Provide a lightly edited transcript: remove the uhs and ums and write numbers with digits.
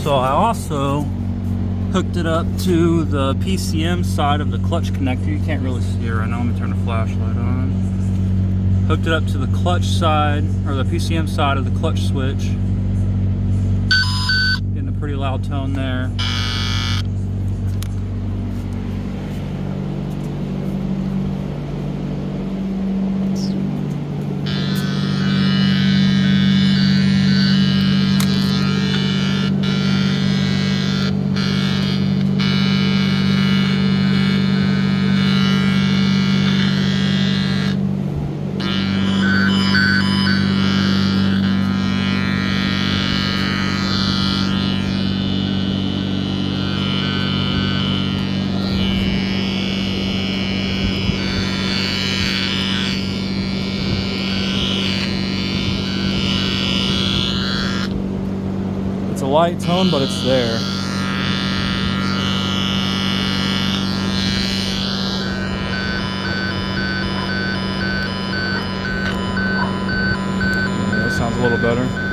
So I also hooked it up to the PCM side of the clutch connector. You can't really see it right now. Let me turn the flashlight on. Hooked it up to the clutch side, or the PCM side of the clutch switch. Getting a pretty loud tone there. It's a light tone, but it's there. Yeah, that sounds a little better.